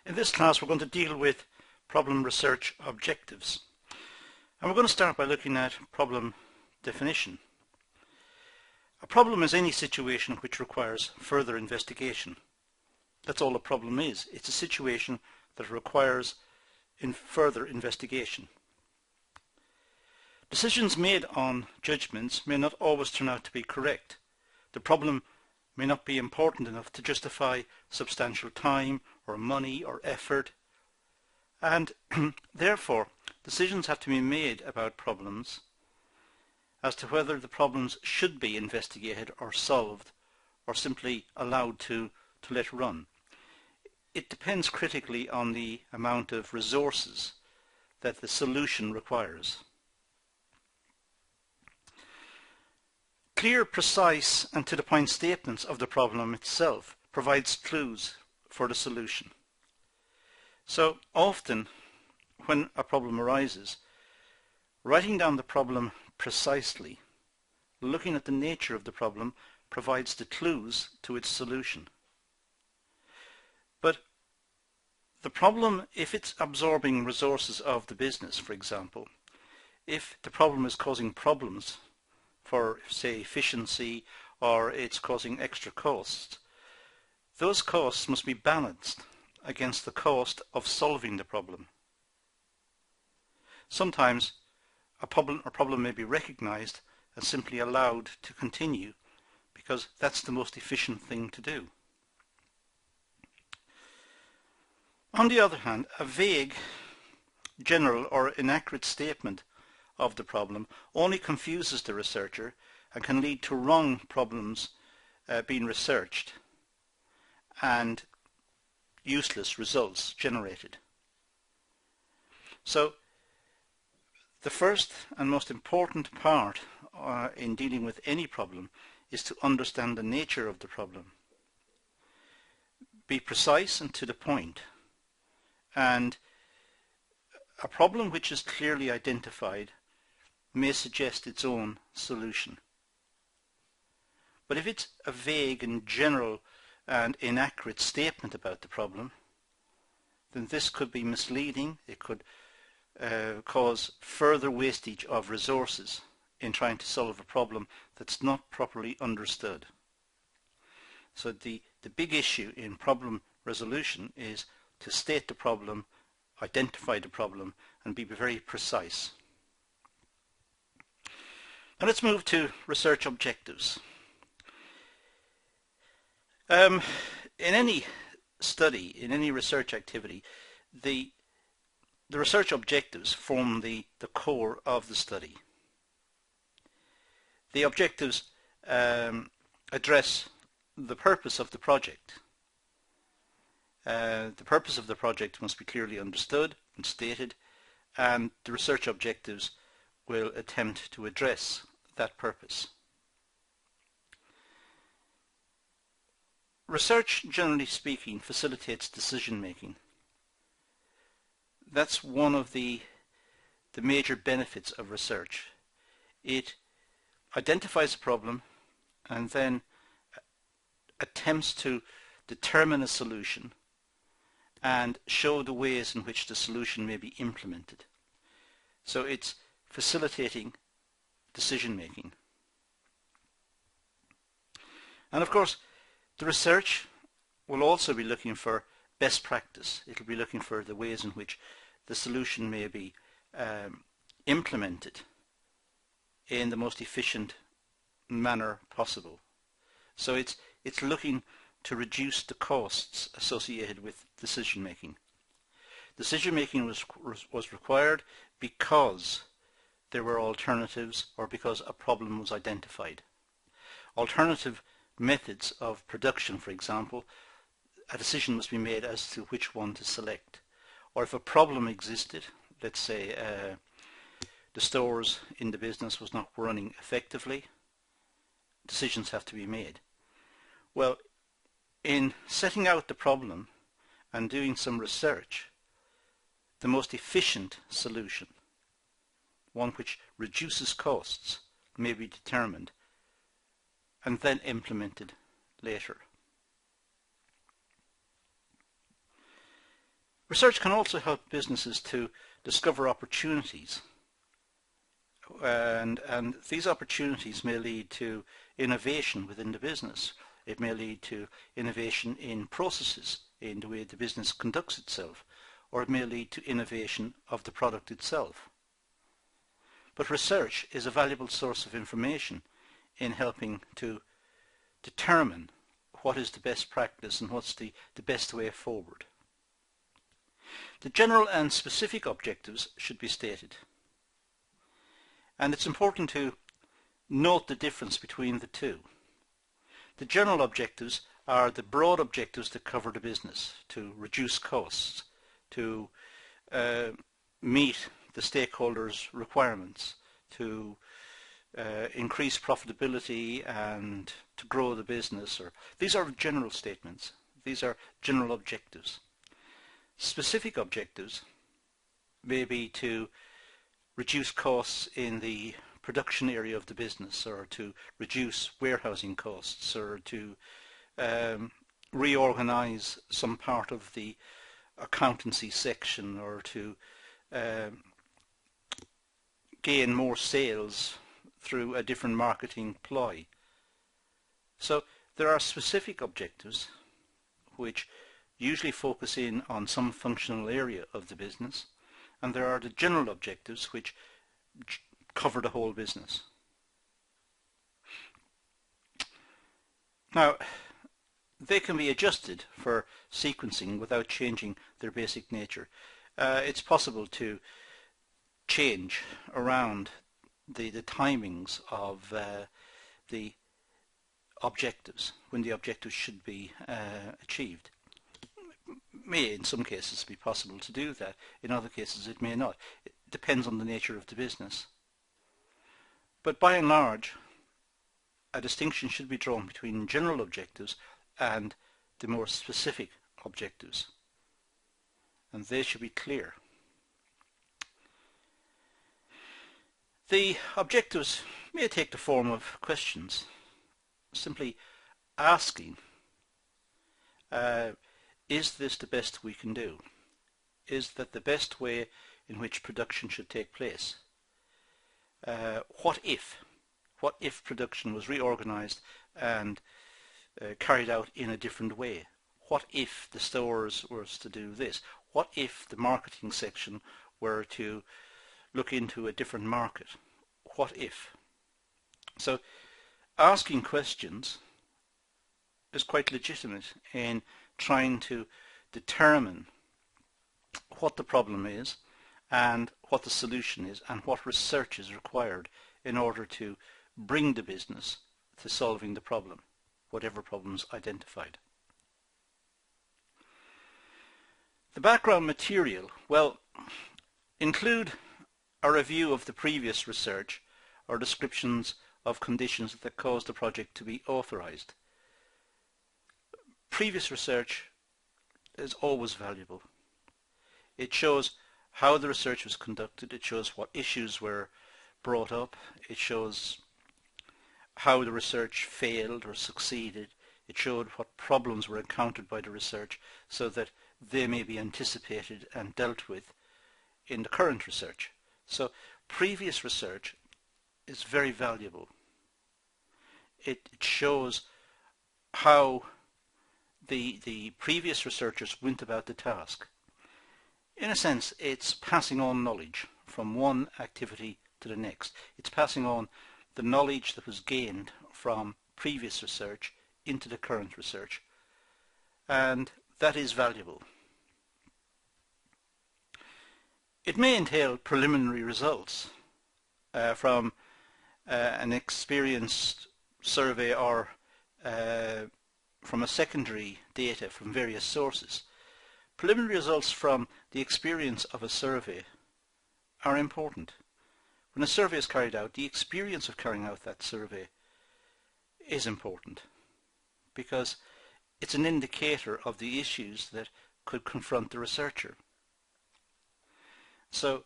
In this class we're going to deal with problem research objectives, and we're going to start by looking at problem definition. A problem is any situation which requires further investigation. That's all a problem is. It's a situation that requires further investigation. Decisions made on judgments may not always turn out to be correct. The problem may not be important enough to justify substantial time or money or effort, and therefore decisions have to be made about problems as to whether the problems should be investigated or solved or simply allowed to let run. It depends critically on the amount of resources that the solution requires. Clear, precise and to-the-point statements of the problem itself provides clues for the solution. So often when a problem arises, writing down the problem precisely, looking at the nature of the problem, provides the clues to its solution. But the problem, if it's absorbing resources of the business, for example, if the problem is causing problems for, say, efficiency, or it's causing extra costs, those costs must be balanced against the cost of solving the problem. Sometimes a problem may be recognized and simply allowed to continue because that's the most efficient thing to do. On the other hand, a vague, general or inaccurate statement of the problem only confuses the researcher and can lead to wrong problems being researched and useless results generated. So the first and most important part in dealing with any problem is to understand the nature of the problem. Be precise and to the point, and a problem which is clearly identified may suggest its own solution. But if it's a vague and general and inaccurate statement about the problem, then this could be misleading. It could cause further wastage of resources in trying to solve a problem that's not properly understood. So the big issue in problem resolution is to state the problem, identify the problem, and be very precise. Now let's move to research objectives. In any study, in any research activity, the research objectives form the core of the study. The objectives address the purpose of the project. The purpose of the project must be clearly understood and stated, and the research objectives will attempt to address that purpose. Research, generally speaking, facilitates decision making. That's one of the major benefits of research. It identifies a problem and then attempts to determine a solution and show the ways in which the solution may be implemented. So it's facilitating decision making. And of course, the research will also be looking for best practice. It will be looking for the ways in which the solution may be implemented in the most efficient manner possible. So it's looking to reduce the costs associated with decision making. Decision making was required because there were alternatives or because a problem was identified. Alternative methods of production, for example, a decision must be made as to which one to select. Or if a problem existed, let's say the stores in the business was not running effectively, decisions have to be made. Well, in setting out the problem and doing some research, the most efficient solution, one which reduces costs, may be determined and then implemented later. Research can also help businesses to discover opportunities, and these opportunities may lead to innovation within the business. It may lead to innovation in processes, in the way the business conducts itself, or it may lead to innovation of the product itself. But research is a valuable source of information in helping to determine what is the best practice and what's the best way forward. The general and specific objectives should be stated. And it's important to note the difference between the two. The general objectives are the broad objectives that cover the business: to reduce costs, to meet the stakeholders' requirements, to increase profitability and to grow the business. These are general statements. These are general objectives. Specific objectives may be to reduce costs in the production area of the business, or to reduce warehousing costs, or to reorganize some part of the accountancy section, or to gain more sales through a different marketing ploy. So there are specific objectives which usually focus in on some functional area of the business, and there are the general objectives which cover the whole business. Now, they can be adjusted for sequencing without changing their basic nature. It's possible to change around the timings of the objectives, when the objectives should be achieved. May in some cases be possible to do that, in other cases it may not. It depends on the nature of the business. But by and large, a distinction should be drawn between general objectives and the more specific objectives, and they should be clear. The objectives may take the form of questions, simply asking, is this the best we can do? Is that the best way in which production should take place? What if production was reorganized and carried out in a different way? What if the stores were to do this? What if the marketing section were to look into a different market? What if? So asking questions is quite legitimate in trying to determine what the problem is and what the solution is and what research is required in order to bring the business to solving the problem, whatever problems identified. The background material, well, include a review of the previous research or descriptions of conditions that caused the project to be authorized. Previous research is always valuable. It shows how the research was conducted, it shows what issues were brought up, it shows how the research failed or succeeded, it showed what problems were encountered by the research so that they may be anticipated and dealt with in the current research. So previous research is very valuable. It shows how the previous researchers went about the task. In a sense, it's passing on knowledge from one activity to the next. It's passing on the knowledge that was gained from previous research into the current research, and that is valuable. It may entail preliminary results from an experienced survey or from a secondary data from various sources. Preliminary results from the experience of a survey are important. When a survey is carried out, the experience of carrying out that survey is important because it's an indicator of the issues that could confront the researcher. So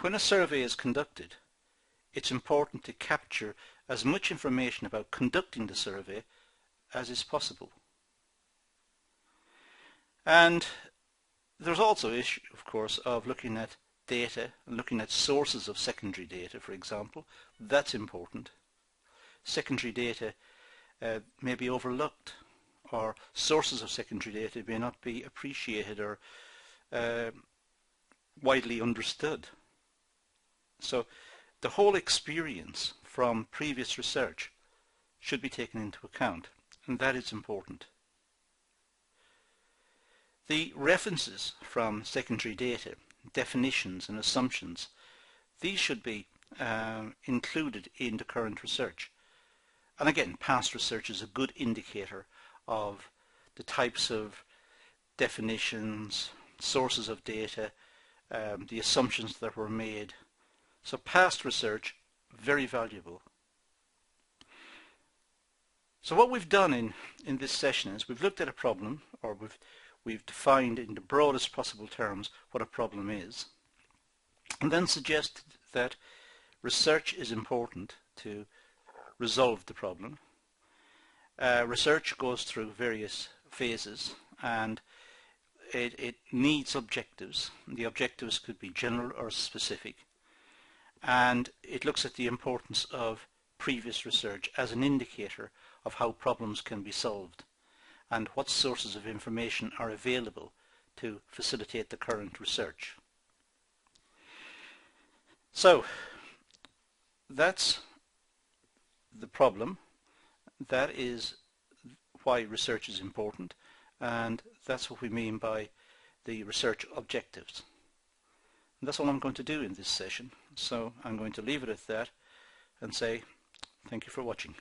when a survey is conducted, it's important to capture as much information about conducting the survey as is possible. And There's also issue, of course, of looking at data and looking at sources of secondary data, for example. That's important. Secondary data may be overlooked, or sources of secondary data may not be appreciated or widely understood. So the whole experience from previous research should be taken into account, and that is important. The references from secondary data, definitions and assumptions, these should be included in the current research. And again, past research is a good indicator of the types of definitions, sources of data, the assumptions that were made. So past research, very valuable. So what we've done in this session is we've looked at a problem, or we've defined in the broadest possible terms what a problem is, and then suggested that research is important to resolve the problem. Research goes through various phases, and it needs objectives. The objectives could be general or specific, and it looks at the importance of previous research as an indicator of how problems can be solved and what sources of information are available to facilitate the current research. So that's the problem. That is why research is important, and that's what we mean by the research objectives. And that's all I'm going to do in this session, so I'm going to leave it at that and say thank you for watching.